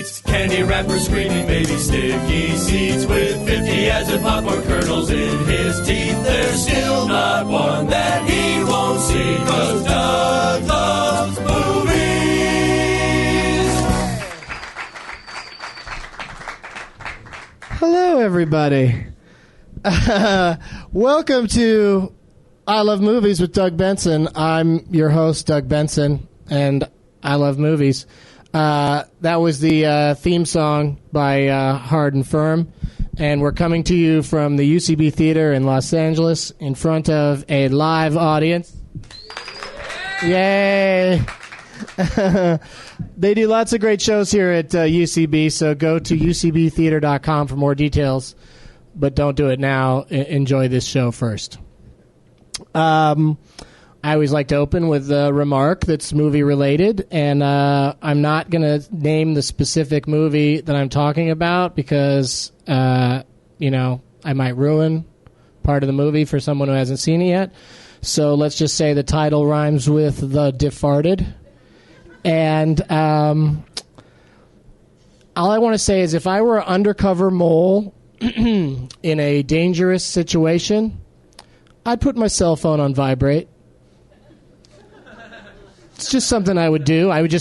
eats. Candy wrappers screaming baby sticky seeds. With 50 heads of popcorn kernels in his teeth. There's still not one that he won't see. 'Cause Doug loves movies. Hello, everybody. Welcome to I Love Movies with Doug Benson. I'm your host, Doug Benson, and I love movies. That was the theme song by Hard and Firm, and we're coming to you from the UCB Theater in Los Angeles in front of a live audience. Yay! They do lots of great shows here at UCB, so go to ucbtheater.com for more details, but don't do it now. Enjoy this show first. I always like to open with a remark that's movie-related, and I'm not going to name the specific movie that I'm talking about because, I might ruin part of the movie for someone who hasn't seen it yet. So let's just say the title rhymes with The Defarted. And all I want to say is if I were an undercover mole in a dangerous situation, I'd put my cell phone on vibrate. It's just something I would do. I would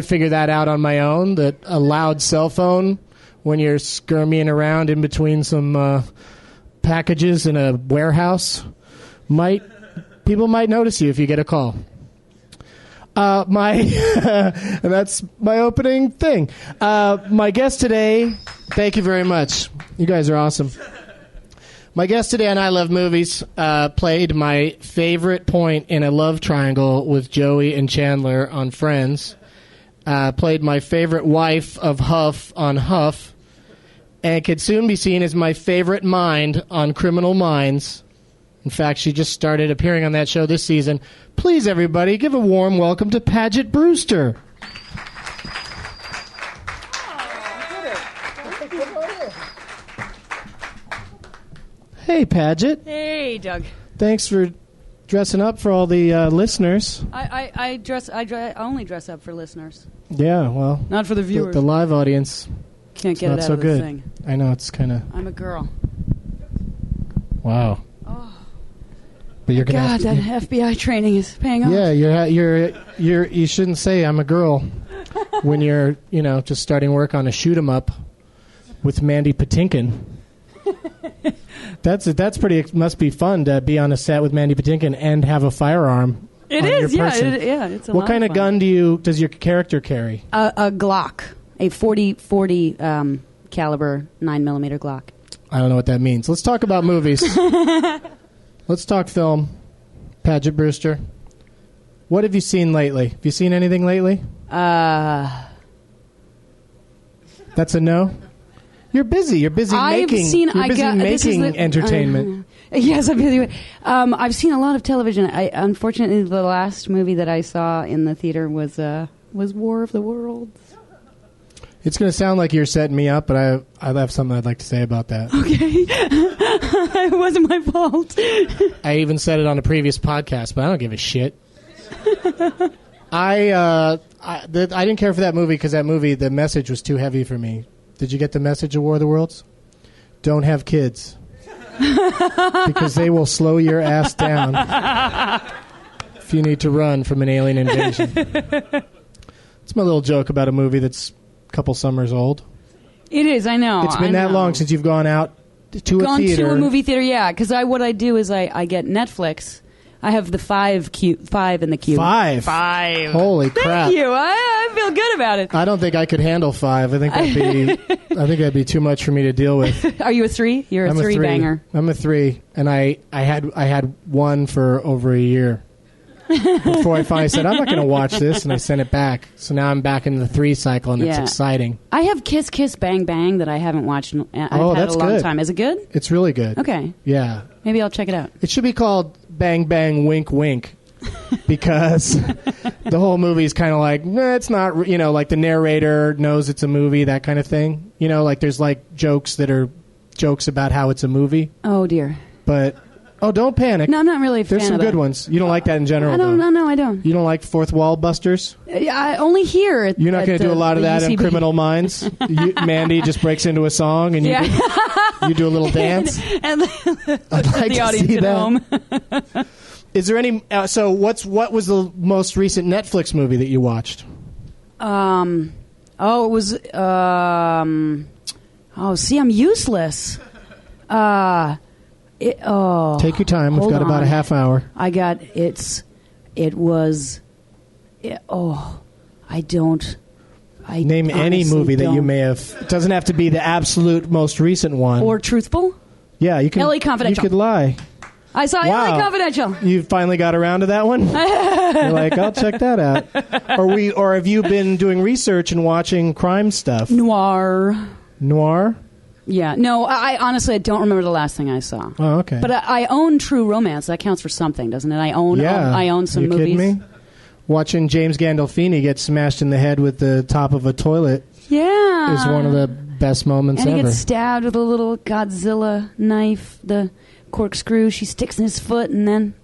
figure that out on my own, that a loud cell phone when you're skirmying around in between some packages in a warehouse, people might notice you if you get a call. That's my opening thing. My guest today, thank you very much. You guys are awesome. My guest today on I Love Movies played my favorite point in a love triangle with Joey and Chandler on Friends. Played my favorite wife of Huff on Huff. And could soon be seen as my favorite mind on Criminal Minds. In fact, she just started appearing on that show this season. Please, everybody, give a warm welcome to Paget Brewster. Hey, Paget. Hey, Doug. Thanks for dressing up for all the listeners. I only dress up for listeners. Yeah, well, not for the viewers. The live audience can't get it out so of good. the thing. I know, it's kind of. I'm a girl. Wow. Oh. But you're gonna God, that FBI training is paying off. Yeah, you shouldn't say I'm a girl when you're just starting work on a shoot 'em up with Mandy Patinkin. That's pretty. It must be fun to be on a set with Mandy Patinkin and have a firearm. It is, yeah, it's a lot What kind of gun does your character carry? A Glock, a 40 caliber 9mm Glock. I don't know what that means. Let's talk about movies. Let's talk film. Paget Brewster, what have you seen lately? Have you seen anything lately? That's a no? You're busy. You're busy making entertainment. Yes, I'm busy. I've seen a lot of television. Unfortunately, the last movie that I saw in the theater was War of the Worlds. It's going to sound like you're setting me up, but I have something I'd like to say about that. Okay. It wasn't my fault. I even said it on a previous podcast, but I don't give a shit. I didn't care for that movie because that movie, the message was too heavy for me. Did you get the message of War of the Worlds? Don't have kids. Because they will slow your ass down if you need to run from an alien invasion. It's my little joke about a movie that's a couple summers old. It is, I know. It's been that long since you've gone out to a theater. Gone to a movie theater, yeah. Because what I do is I get Netflix. I have the 5 in the queue. 5? 5. Holy crap. Thank you. I feel good about it. I don't think I could handle 5. I think that'd be too much for me to deal with. Are you a 3? You're a 3 banger. I'm a 3, and I had 1 for over a year before I finally said I'm not going to watch this, and I sent it back. So now I'm back in the 3 cycle, and it's exciting. I have Kiss Kiss Bang Bang that I haven't watched. I've had that's a long good. time. Is it good? It's really good. Okay. Yeah. Maybe I'll check it out. It should be called Bang Bang Wink Wink. Because the whole movie is kind of like, it's not, like the narrator knows it's a movie, that kind of thing. Like there's like jokes that are jokes about how it's a movie. Oh, dear. But Oh, don't panic. No, I'm not really a fan There's some of good that. ones. You don't like that in general, I don't. though. No, I don't. You don't like fourth wall busters? I only hear it. You're not going to do a lot of that in Criminal Minds? Mandy just breaks into a song and you do a little dance? and I'd like the to audience see at that. home. Is there any... so what was the most recent Netflix movie that you watched? It was... see, I'm useless. Take your time. We've got about a half hour. I don't... Name any movie that you may have... It doesn't have to be the absolute most recent one. Or truthful? Yeah, you can... LA Confidential. You could lie. I saw LA Confidential. You finally got around to that one? You're like, I'll check that out. Or have you been doing research and watching crime stuff? Noir? Yeah. No, I honestly don't remember the last thing I saw. Oh, okay. But I own True Romance. That counts for something, doesn't it? I own some movies. You kidding me? Watching James Gandolfini get smashed in the head with the top of a toilet is one of the best moments ever. And he gets stabbed with a little Godzilla knife, the corkscrew she sticks in his foot, and then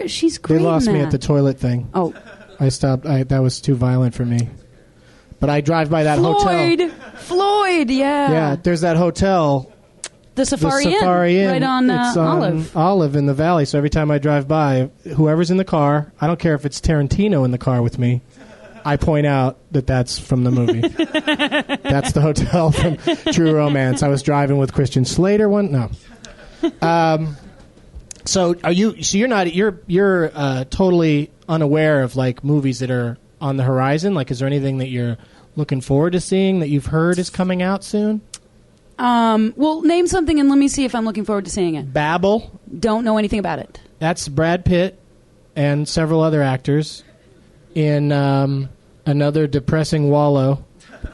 she's great. They lost me at the toilet thing. Oh. I stopped. That was too violent for me. But I drive by that hotel. Floyd, yeah. Yeah, there's that hotel. The Safari Inn. Right on Olive. Olive in the Valley. So every time I drive by, whoever's in the car, I don't care if it's Tarantino in the car with me, I point out that that's from the movie. That's the hotel from True Romance. I was driving with Christian Slater one. No. So are you? So you're not. You're totally unaware of like movies that are on the horizon. Like, is there anything that you're looking forward to seeing that you've heard is coming out soon? Well, name something and let me see if I'm looking forward to seeing it. Babel. Don't know anything about it. That's Brad Pitt and several other actors in another depressing wallow.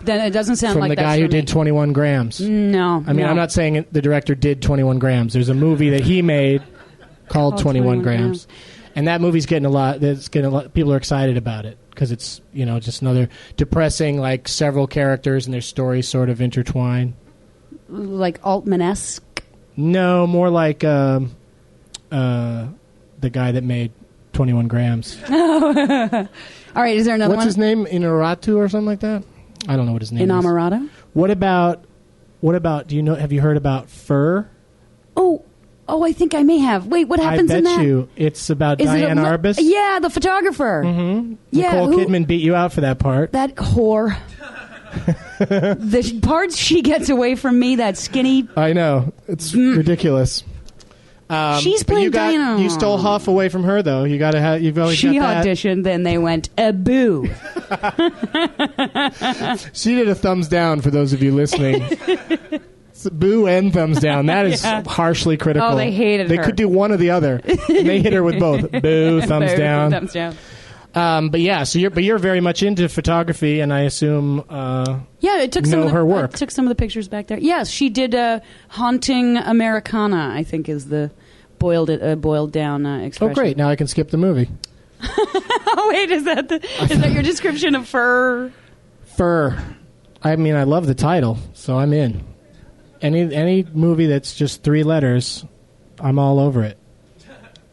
Then it doesn't sound from like the guy who did 21 grams. No. I mean, I'm not saying the director did 21 grams. There's a movie that he made called 21 grams. And that movie's getting a lot. People are excited about it because it's, just another depressing, like several characters and their stories sort of intertwine. Like Altman-esque? No, more like the guy that made 21 grams. All right, is there another one? What's his name? Inarritu or something like that? I don't know what his name is. Inamorata? What about, have you heard about Fur? Oh, I think I may have. Wait, what happens in that? I bet you it's about Diane Arbus. Yeah, the photographer. Mm-hmm. Yeah, Nicole Kidman beat you out for that part. That whore. The parts she gets away from me, that skinny. I know. It's ridiculous. She's playing Diana. You stole Huff away from her, though. You've always got that. She auditioned, then they went, boo. She did a thumbs down for those of you listening. Boo and thumbs down. That is harshly critical. Oh, they hated her. They could do one or the other. And they hit her with both. Boo, thumbs down. Thumbs down. But yeah, you're very much into photography, and I assume it took her work. I took some of the pictures back there. Yes, she did Haunting Americana, I think is the boiled down expression. Oh, great! Now I can skip the movie. Oh wait, is that your description of Fur? Fur. I mean, I love the title, so I'm in. Any movie that's just 3 letters, I'm all over it.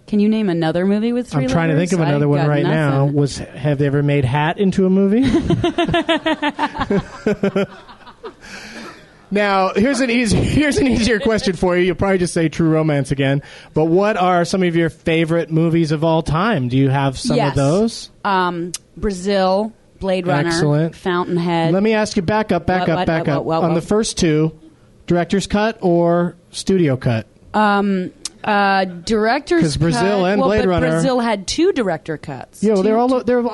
Can you name another movie with 3 letters? I'm trying to think of another one right now. Have they ever made Hat into a movie? Now, here's an easier question for you. You'll probably just say True Romance again. But what are some of your favorite movies of all time? Do you have some of those? Brazil, Blade Runner, excellent. Fountainhead. Let me ask you, back up. On the first 2, director's cut or studio cut? Director's because Brazil and Blade Runner. Brazil had 2 director cuts. Yeah,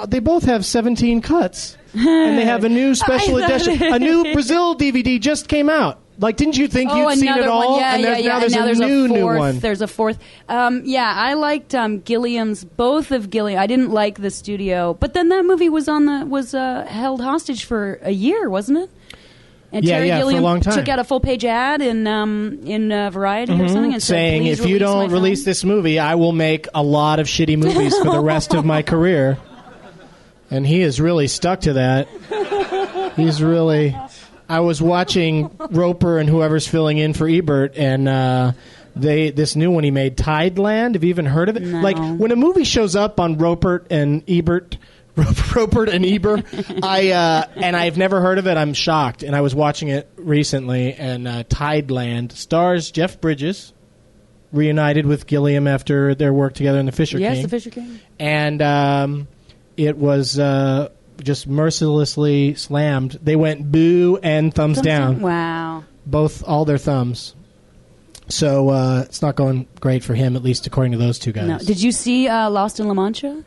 they both have 17 cuts, and they have a new special edition. A new Brazil DVD just came out. Like, didn't you think you'd seen it all? Yeah, Now there's a new one. There's a 4th. I liked Gilliam's. Both of Gilliam. I didn't like the studio, but then that movie was held hostage for a year, wasn't it? And Terry Gilliam for a long time. Took out a full-page ad in Variety or something and saying, said, if you don't release this movie, I will make a lot of shitty movies for the rest of my career. And he has really stuck to that. I was watching Roper and whoever's filling in for Ebert, and This new one he made, Tideland. Have you even heard of it? No. Like when a movie shows up on Rupert and Ebert, and I've never heard of it, I'm shocked. And I was watching it recently, and Tideland stars Jeff Bridges, reunited with Gilliam after their work together in The Fisher King. Yes, The Fisher King. And it was just mercilessly slammed. They went boo and thumbs down. Wow. All their thumbs. So it's not going great for him, at least according to those two guys. No. Did you see Lost in La Mancha?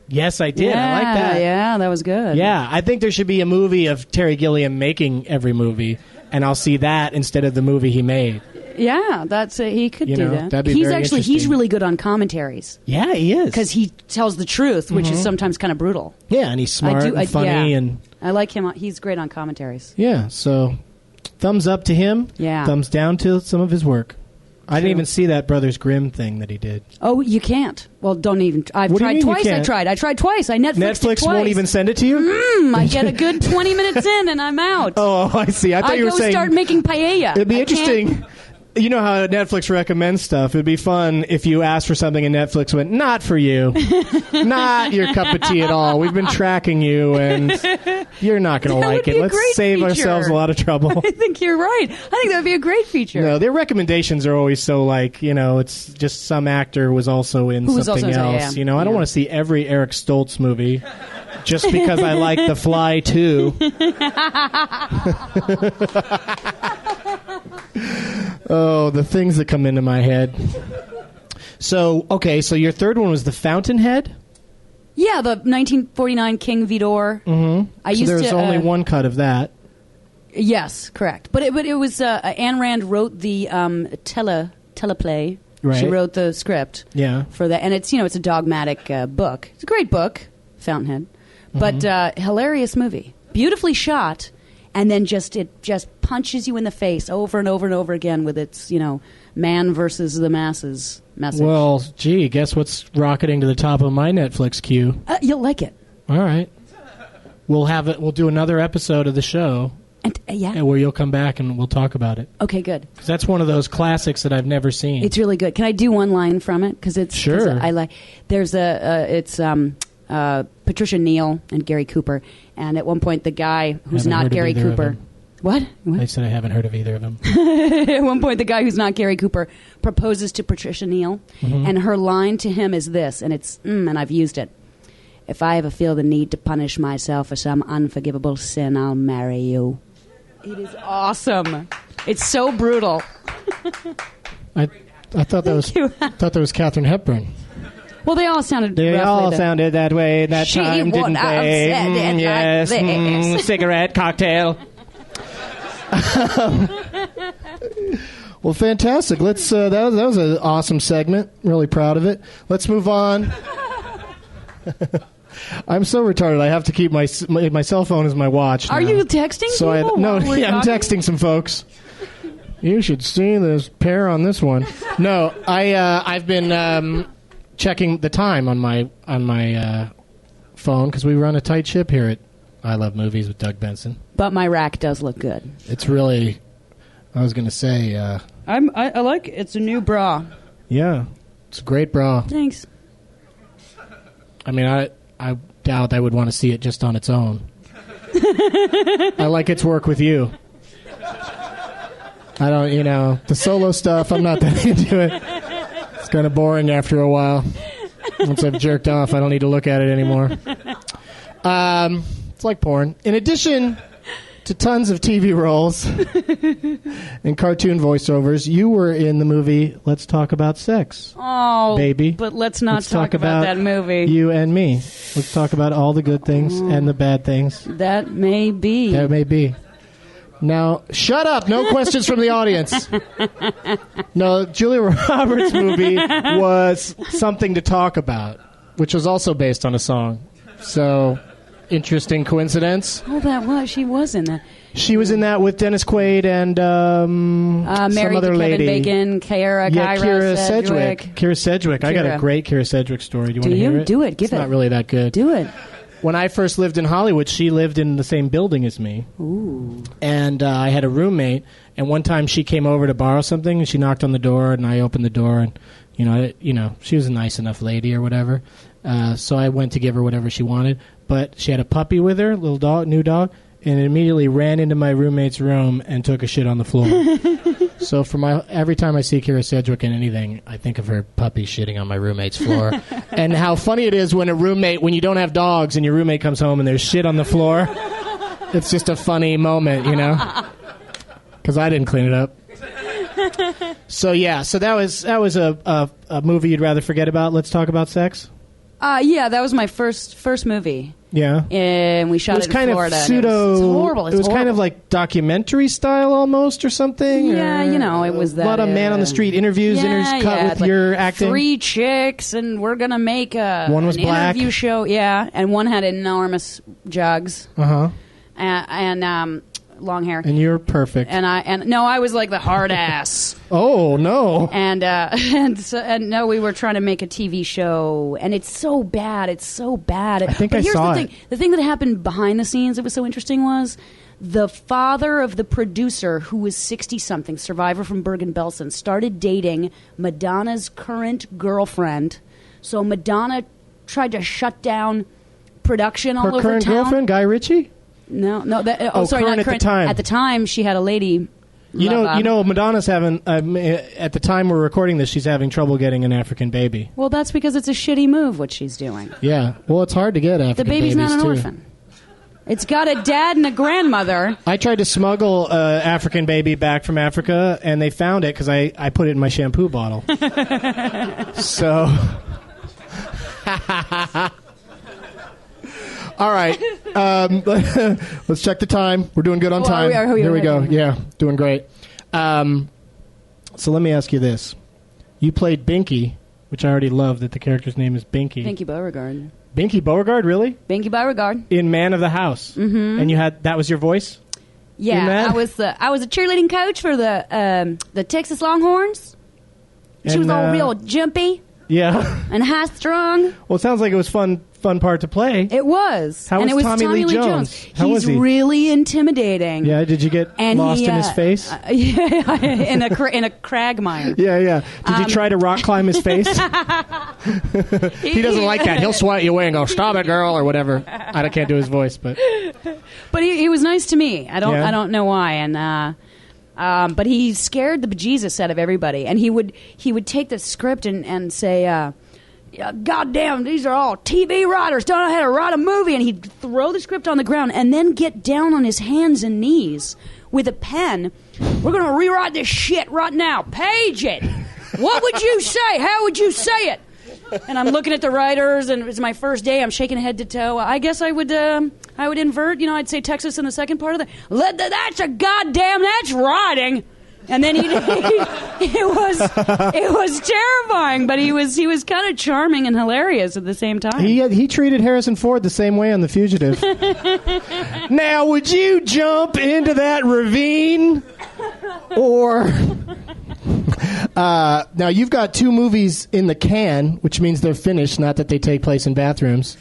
Yes, I did. Yeah, I like that. Yeah, that was good. Yeah, I think there should be a movie of Terry Gilliam making every movie, and I'll see that instead of the movie he made. Yeah, that's he could do that. That'd be he's very actually interesting. he's really good on commentaries. Yeah, he is. Because he tells the truth, which is sometimes kind of brutal. Yeah, and he's smart and funny. Yeah. And I like him. He's great on commentaries. yeah, so thumbs up to him. Yeah. Thumbs down to some of his work. I didn't even see that Brothers Grimm thing that he did. Oh, you can't. Well, don't even. I've What do you tried mean you twice. can't? I tried twice. I Netflixed it Netflix twice. won't even send it to you? I get a good 20 minutes in and I'm out. Oh, I see. I thought you were saying start making paella. it'd be I can't- interesting. You know how Netflix recommends stuff. It'd be fun if you asked for something and Netflix went, not for you. Not your cup of tea at all. We've been tracking you and you're not going to That like would it. be a Let's great save feature. ourselves a lot of trouble. I think you're right. I think that would be a great feature. No, their recommendations are always so like, it's just some actor was also in Who was something also- else. yeah. I don't want to see every Eric Stoltz movie just because I like The Fly too. Oh, the things that come into my head. So your third one was The Fountainhead? Yeah, the 1949 King Vidor. Mm-hmm. I so used there's to, only one cut of that. Yes, correct. But it was Ayn Rand wrote the teleplay. Right. She wrote the script. Yeah. For that, and it's it's a dogmatic book. It's a great book, Fountainhead, but hilarious movie, beautifully shot, and then it just punches you in the face over and over and over again with its man versus the masses message. Well, gee, guess what's rocketing to the top of my Netflix queue? You'll like it. All right. We'll have it. We'll do another episode of the show. And where you'll come back and we'll talk about it. Okay, good. Because that's one of those classics that I've never seen. It's really good. Can I do one line from it? Because it's sure. 'cause I like. There's Patricia Neal and Gary Cooper, and at one point the guy who's Haven't not heard of Gary either of Cooper. them. What? I said I haven't heard of either of them. At one point, the guy who's not Gary Cooper proposes to Patricia Neal, and her line to him is this, and it's and I've used it. If I ever feel the need to punish myself for some unforgivable sin, I'll marry you. It is awesome. It's so brutal. I thought that was Katharine Hepburn. Well, they all sounded. They roughly all sounded that way that She time, didn't wouldn't have they? said it like Yes, this. cigarette, cocktail. Well, fantastic. Let's. That was an awesome segment. Really proud of it. Let's move on. I'm so retarded. I have to keep my cell phone as my watch. Are now. you texting So people? I'm while we're talking? texting some folks. You should see this pair on this one. No, I've been checking the time on my phone because we run a tight ship here at I Love Movies with Doug Benson. But my rack does look good. It's really. I was going to say. I like it. It's a new bra. Yeah, it's a great bra. Thanks. I mean, I doubt I would want to see it just on its own. I like its work with you. I don't, the solo stuff, I'm not that into it. It's kind of boring after a while. Once I've jerked off, I don't need to look at it anymore. It's like porn. In addition to tons of TV roles and cartoon voiceovers, you were in the movie Let's Talk About Sex. Oh, baby. But let's not talk about that movie. You and me. Let's talk about all the good things and the bad things. That may be. That may be. Now, shut up. No questions from the audience. No, Julia Roberts' movie was Something to Talk About, which was also based on a song. So, interesting coincidence. Oh, that was. She was in that. She was in that with Dennis Quaid and some married other to lady. Kevin Bacon, Kira Sedgwick. Kira Sedgwick. I got a great Kira Sedgwick story. Do you want to hear it? Do it. Give it's it. Not really that good. Do it. when I first lived in Hollywood, she lived in the same building as me. Ooh. And I had a roommate, and one time she came over to borrow something, and she knocked on the door, and I opened the door, and she was a nice enough lady or whatever. So I went to give her whatever she wanted, but she had a puppy with her, little dog, new dog, and it immediately ran into my roommate's room and took a shit on the floor. So every time I see Kira Sedgwick in anything, I think of her puppy shitting on my roommate's floor. And how funny it is when when you don't have dogs and your roommate comes home and there's shit on the floor. It's just a funny moment, because I didn't clean it up. So that was a movie you'd rather forget about. Let's talk about sex. Yeah, that was my first movie. Yeah, and we shot it in Florida. It was kind of pseudo. It's horrible. It was kind of like documentary style almost, or something. Yeah, it was that. A lot of man on the street interviews cut with your acting. 3 chicks, and we're gonna make one was an black interview show. Yeah, and one had enormous jugs. And long hair. And you're perfect. And I was like the hard ass. Oh no. And no, we were trying to make a TV show, and it's so bad. It's so bad. I think I saw it. The thing that happened behind the scenes that was so interesting was the father of the producer, who was 60-something, survivor from Bergen-Belsen, started dating Madonna's current girlfriend. So Madonna tried to shut down production all over town. Her current girlfriend, Guy Ritchie? No. Sorry, not current. At the time. At the time, she had a lady. You know, Madonna's having. At the time we're recording this, she's having trouble getting an African baby. Well, that's because it's a shitty move what she's doing. Yeah. Well, it's hard to get African babies. The baby's not an too. orphan. It's got a dad and a grandmother. I tried to smuggle an African baby back from Africa, and they found it because I put it in my shampoo bottle. So. All right. Let's check the time. We're doing good on time. Here we go. Yeah, doing great. So let me ask you this. You played Binky, which I already love that the character's name is Binky. Binky Beauregard. Binky Beauregard, really? Binky Beauregard. In Man of the House. Mm-hmm. And that was your voice? Yeah, I was a cheerleading coach for the Texas Longhorns. She was all real jumpy. Yeah. And high strung. Well, it sounds like it was fun part to play. It was. How was Tommy Lee Jones? How was he? He's really intimidating. Yeah, did you get lost in his face? Yeah, in a cragmire. Yeah. Did you try to rock climb his face? He doesn't like that. He'll swat you away and go, "Stop it, girl," or whatever. I can't do his voice, but he was nice to me. I don't know why, and but he scared the bejesus out of everybody. And he would take the script and say, "God damn, these are all TV writers. Don't know how to write a movie." And he'd throw the script on the ground and then get down on his hands and knees with a pen. "We're going to rewrite this shit right now. Page it. What would you say? How would you say it?" And I'm looking at the writers, and it's my first day. I'm shaking head to toe. I guess I would invert. I'd say Texas in the second part of that's writing. And then it was terrifying, but he was kind of charming and hilarious at the same time. He treated Harrison Ford the same way on The Fugitive. Now, would you jump into that ravine? Or now you've got 2 movies in the can, which means they're finished, not that they take place in bathrooms.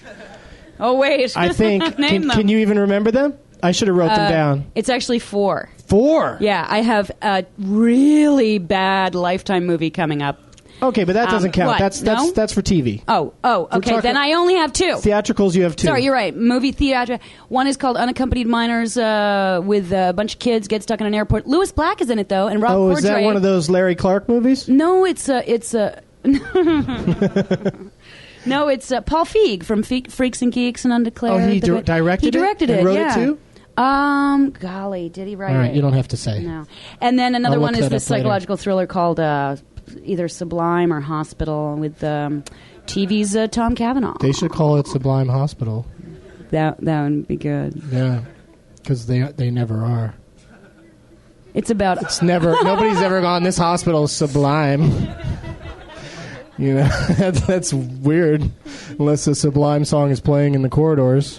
Oh wait, I think. Can you even remember them? I should have wrote them down. It's actually 4. 4? Yeah, I have a really bad Lifetime movie coming up. Okay, but that doesn't count. What? That's for TV. Oh, okay. Then I only have 2. Theatricals, you have 2. Sorry, you're right. Movie theater. One is called Unaccompanied Minors with a bunch of kids get stuck in an airport. Louis Black is in it, though, and Rob Corddry. Is that one of those Larry Clark movies? No, it's No, it's Paul Feig from Freaks and Geeks and Undeclared. Oh, he directed it? He directed it, and wrote yeah. it too? Golly, did he write it? All right, you don't have to say. No. And then another one is this psychological later. thriller called either Sublime or Hospital with TV's Tom Cavanaugh. They should call it Sublime Hospital. That would be good. Yeah, because they never are. It's about... Nobody's ever gone, "This hospital is sublime." That's weird. Unless a Sublime song is playing in the corridors.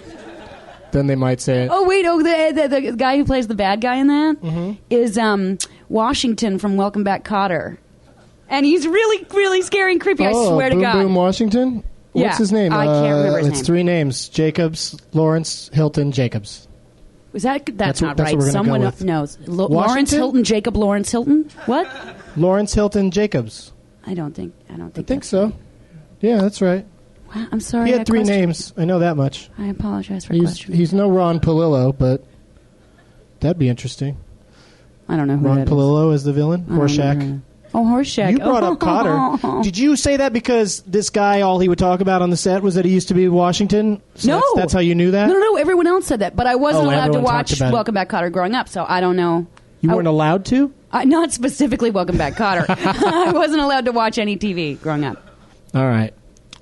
Then they might say it. Oh, wait. Oh, the guy who plays the bad guy in that is Washington from Welcome Back, Kotter. And he's really, really scary and creepy, I swear to God. Boom Washington? Yeah, What's his name? I can't remember his It's name. 3 names: Jacobs, Lawrence, Hilton, Jacobs. Was that's what- not that's right. what we're gonna Someone go with. knows. Lawrence Washington? Hilton, Jacob Lawrence Hilton. What? Lawrence Hilton Jacobs. I don't think. I think so. Yeah, that's right. Wow, I'm sorry. He I had 3 questioned- names. I know that much. I apologize for He's questioning. he's no Ron Palillo, but that'd be interesting. I don't know who Ron that is. Palillo is the villain. I don't know Horseshack. who- Oh, Horseshack. You brought up Cotter. Did you say that because this guy, all he would talk about on the set was that he used to be in Washington? So No. That's how you knew that? No. Everyone else said that, but I wasn't allowed to everyone watch talked about it. Welcome Back, Kotter growing up, so I don't know. You weren't allowed to? Not specifically Welcome Back, Kotter. I wasn't allowed to watch any TV growing up. All right.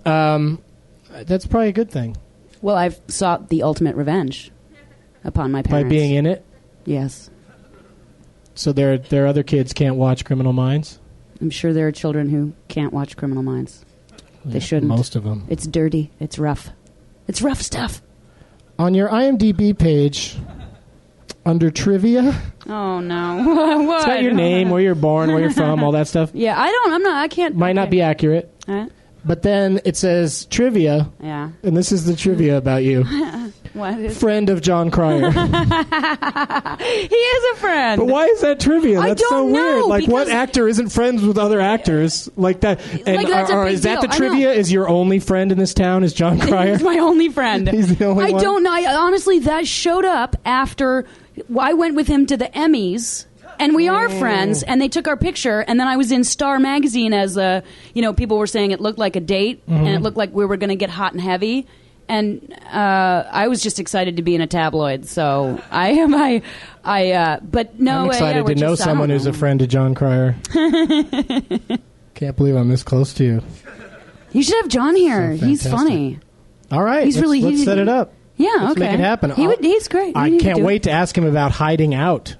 That's probably a good thing. Well, I've sought the ultimate revenge upon my By parents. being in it? Yes. So their other kids can't watch Criminal Minds? I'm sure there are children who can't watch Criminal Minds. They shouldn't. Most of them. It's dirty. It's rough. It's rough stuff. On your IMDb page, under trivia, Oh, no. What? it's got your name, where you're born, where you're from, all that stuff. Yeah, I can't. Might not be accurate. Huh? But then it says trivia, Yeah. and this is the trivia about you. What is... Friend of John Cryer. He is a friend. But why is that trivia? I That's don't so weird. know, Like, what because- actor isn't friends with other actors like that? And Like, that's a big is that deal. the I know. trivia? Is your only friend in this town is John Cryer? He's my only friend. He's the only I one? don't know. Honestly, that showed up after I went with him to the Emmys. And we are friends, and they took our picture, and then I was in Star Magazine as a, people were saying it looked like a date, and it looked like we were going to get hot and heavy, and I was just excited to be in a tabloid, so I am, but no. I'm excited to know someone who's a friend of John Cryer. Can't believe I'm this close to you. You should have John here. So He's fantastic. funny. All right, He's let's set it up. Yeah, Let's okay. make it happen. He's great. I You need to can't do it. wait to ask him about Hiding Out.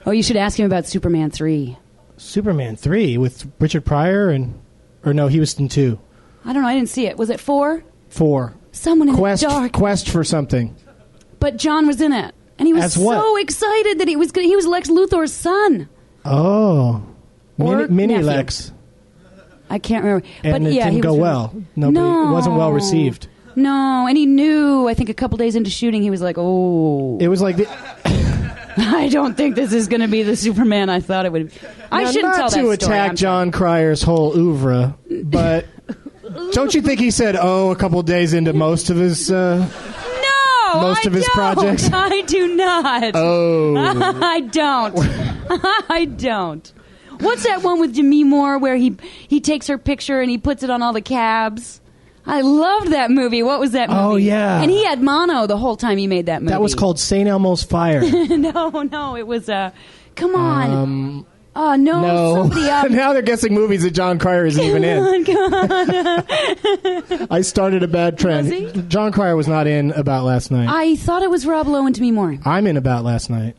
Oh, you should ask him about Superman 3. Superman 3 with Richard Pryor or no, he was in 2. I don't know. I didn't see it. Was it 4? 4. Someone in Quest the dark. Quest for something. But John was in it, and he was As what? so excited that he was Lex Luthor's son. Oh, Or mini nephew. Lex, I can't remember. and but it yeah, didn't he go was well. No. It wasn't well received. No, and he knew. I think a couple days into shooting, he was like, "Oh, It was like I don't think this is going to be the Superman I thought it would." I now, shouldn't not tell that to story. attack I'm John Cryer's whole oeuvre, but don't you think he said a couple days into most of his? sorry. No, most of his projects? I do not. Oh, I don't. I don't. What's that one with Demi Moore where he takes her picture and he puts it on all the cabs? I loved that movie. What was that movie? Oh, yeah. And he had mono the whole time he made that movie. that was called St. Elmo's Fire. No, it was come on. Oh no, No, somebody else. now they're guessing movies that John Cryer isn't even in. Come on. I started a bad trend. Was he? John Cryer was not in About Last Night. I thought it was Rob Lowe and Demi Moore. I'm in About Last Night.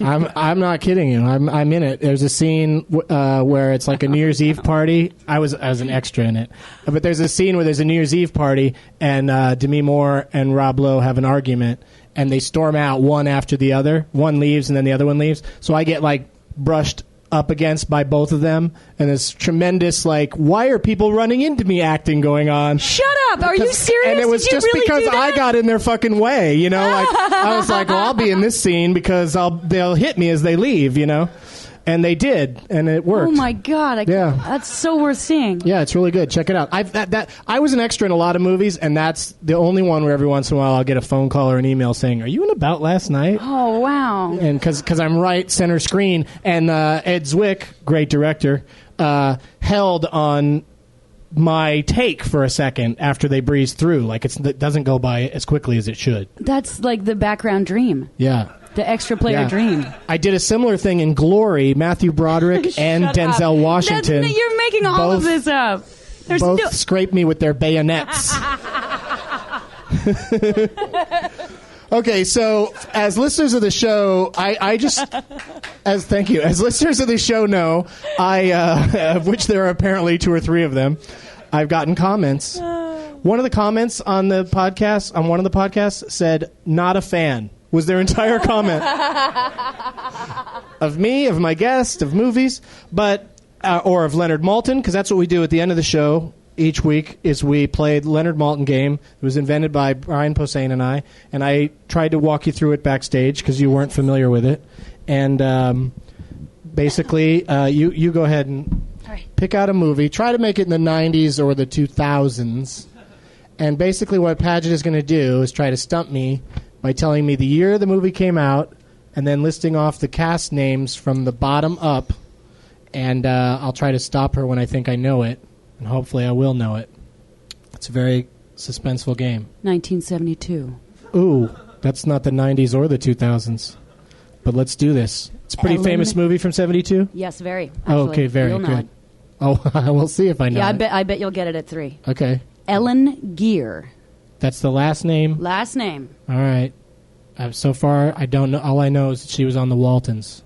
I'm not kidding you. I'm in it. There's a scene where it's like a New Year's Eve party. I was an extra in it, but there's a scene where there's a New Year's Eve party and Demi Moore and Rob Lowe have an argument and they storm out one after the other. One leaves and then the other one leaves. So I get like brushed up against by both of them, and this tremendous like, why are people running into me acting going on? Shut up! Are you serious? And it was Did you just really because do that? I got in their fucking way, Like I was like, well, I'll be in this scene because they'll hit me as they leave, And they did, and it worked. Oh my god! Yeah. That's so worth seeing. Yeah, it's really good. Check it out. I was an extra in a lot of movies, and that's the only one where every once in a while I'll get a phone call or an email saying, "Are you in About Last Night?" Oh wow! And because I'm right center screen, and Ed Zwick, great director, held on my take for a second after they breezed through. Like it doesn't go by as quickly as it should. That's like the background dream, Yeah. the extra player dream. I did a similar thing in Glory. Matthew Broderick and Shut Denzel up. Washington. You're making all of this up. There's both no. scraped me with their bayonets. Okay, so as listeners of the show, as listeners of the show know, of which there are apparently 2 or 3 of them, I've gotten comments. One of the comments on one of the podcasts said, "Not a fan." Was their entire comment of me, of my guest, of movies, but or of Leonard Maltin, because that's what we do at the end of the show. each week is we played Leonard Maltin game. It was invented by Brian Posehn and I tried to walk you through it backstage because you weren't familiar with it. And basically, you go ahead and pick out a movie. Try to make it in the 90s or the 2000s. And basically what Paget is going to do is try to stump me by telling me the year the movie came out and then listing off the cast names from the bottom up. And I'll try to stop her when I think I know it. And hopefully I will know it. It's a very suspenseful game. 1972. Ooh, that's not the 90s or the 2000s. But let's do this. It's a pretty famous movie from 72? Yes, very. Actually. Oh, okay, very You'll know good. it. Oh, we'll see if I know it. I bet you'll get it at 3. Okay. Ellen Geer. That's the last name? Last name. All right. So far, I don't know. All I know is that she was on the Waltons.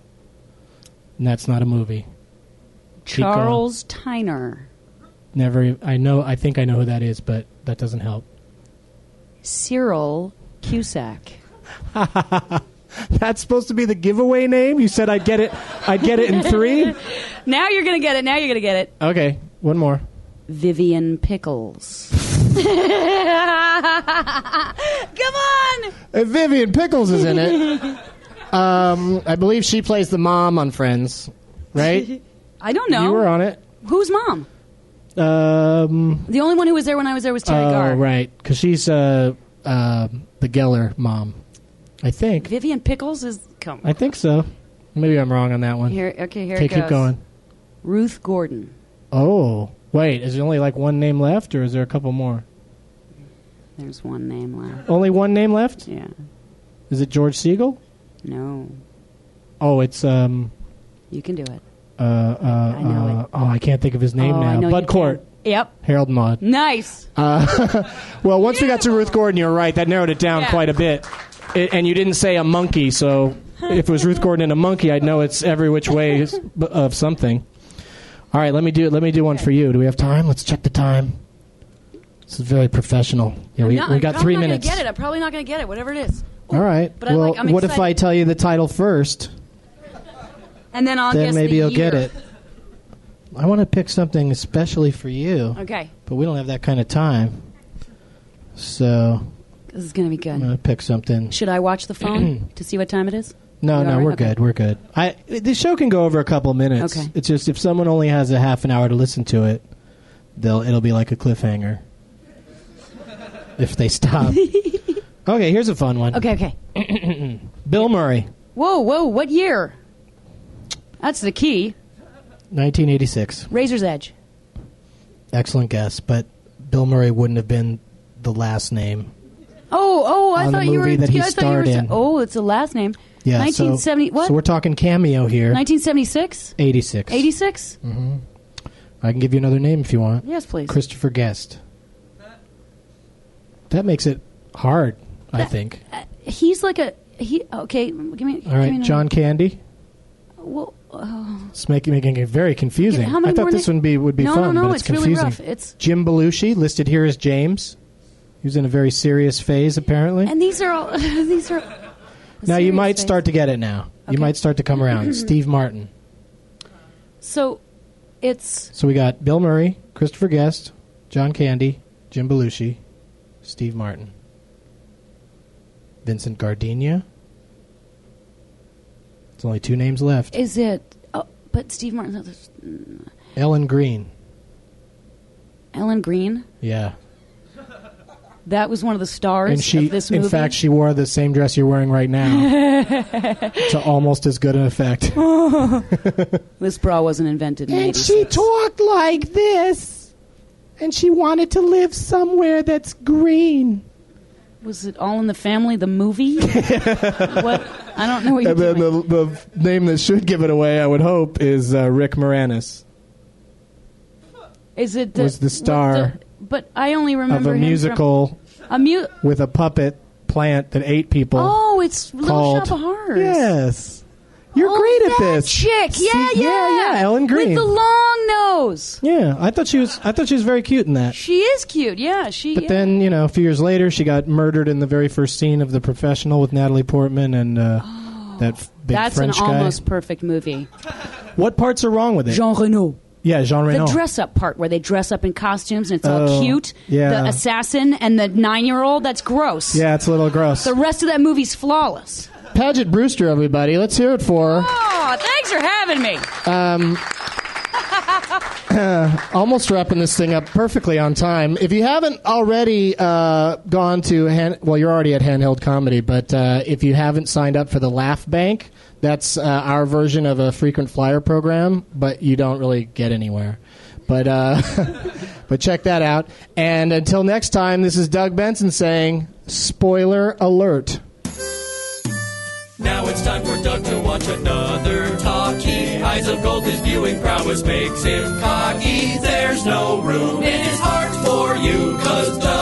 And that's not a movie. Charles Tyner. Never. I think I know who that is, but that doesn't help. Cyril Cusack. That's supposed to be the giveaway name? You said I'd get it in 3? Now you're going to get it. Okay, one more. Vivian Pickles. Come on! Vivian Pickles is in it. I believe she plays the mom on Friends, right? I don't know. You were on it. Who's mom? The only one who was there when I was there was Terry Garr. Oh, right. Because she's the Geller mom, I think. Vivian Pickles is... Come on. I think so. Maybe I'm wrong on that one. Here it goes. Keep going. Ruth Gordon. Oh. Wait, is there only like one name left, or is there a couple more? There's one name left. Only one name left? Yeah. Is it George Siegel? No. Oh, it's... You can do it. I know it. Oh, I can't think of his name now. Bud Cort. Yep. Harold Maude. Nice. Well, once we got to Ruth Gordon, you were right. That narrowed it down quite a bit. And you didn't say a monkey, so if it was Ruth Gordon and a monkey, I'd know it's every which way of something. All right, let me do one for you. Do we have time? Let's check the time. This is very professional. Yeah, we got 3 minutes. I'm probably not going to get it, whatever it is. All right. But well, I'm what if I tell you the title first? And then I'll guess maybe the you'll year. get it. I want to pick something especially for you. Okay. But we don't have that kind of time. So This is going to be good. I'm going to pick something. Should I watch the phone to see what time it is? No, right? we're Okay. good. We're good. The show can go over a couple of minutes. Okay. It's just if someone only has a half an hour to listen to it, it'll be like a cliffhanger. If they stop. Okay, here's a fun one. Okay. Bill Murray. Whoa, what year? That's the key. 1986. Razor's Edge. Excellent guess, but Bill Murray wouldn't have been the last name. Oh, I on thought the you were... movie that he I thought you starred were in. Oh, it's the last name. Yeah, 1970... what? So we're talking cameo here. 1976? 86. 86? Mm-hmm. I can give you another name if you want. Yes, please. Christopher Guest. That makes it hard, I think. He's like a... Okay, give me... All right, John Candy. Well, It's making it very confusing. How many I thought more this one would be fun, no, but it's really confusing. rough. Jim Belushi, listed here as James. He was in a very serious phase, apparently. And these are all... these are... Now, you might start to get it now. Okay. You might start to come around. Steve Martin. So, it's... So we got Bill Murray, Christopher Guest, John Candy, Jim Belushi, Steve Martin. Vincent Gardenia. There's only 2 names left. Is it... Oh, but Steve Martin... Ellen Green. Ellen Green? Yeah. That was one of the stars of this movie? In fact, she wore the same dress you're wearing right now. To almost as good an effect. This bra wasn't invented in And 86. she talked like this. And she wanted to live somewhere that's green. Was it All in the Family, the movie? What? I don't know what you're And then doing. the name that should give it away, I would hope, is Rick Moranis. Is it was the star but I only remember of a him musical from with a puppet plant that ate people. Oh, it's Little called, Shop of Horrors. Yes. You're great at that this. chick. Yeah. Ellen Green. With the long nose. Yeah, I thought she was very cute in that. She is cute. Yeah, But then, a few years later, she got murdered in the very first scene of The Professional with Natalie Portman and that big that's French an guy. almost perfect movie. What parts are wrong with it? Jean Reno. Yeah, Jean Reno. The dress-up part where they dress up in costumes and it's all cute. yeah. The assassin and the 9-year-old, that's gross. Yeah, it's a little gross. The rest of that movie's flawless. Paget Brewster, everybody. Let's hear it for... Oh, thanks for having me. Almost wrapping this thing up perfectly on time. If you haven't already gone to... well, you're already at Handheld Comedy, but if you haven't signed up for the Laugh Bank, that's our version of a frequent flyer program, but you don't really get anywhere. But but check that out. And until next time, this is Doug Benson saying, spoiler alert. Now it's time for Doug to watch another talkie. Eyes of gold, his viewing prowess makes him cocky. There's no room in his heart for you, 'cause Doug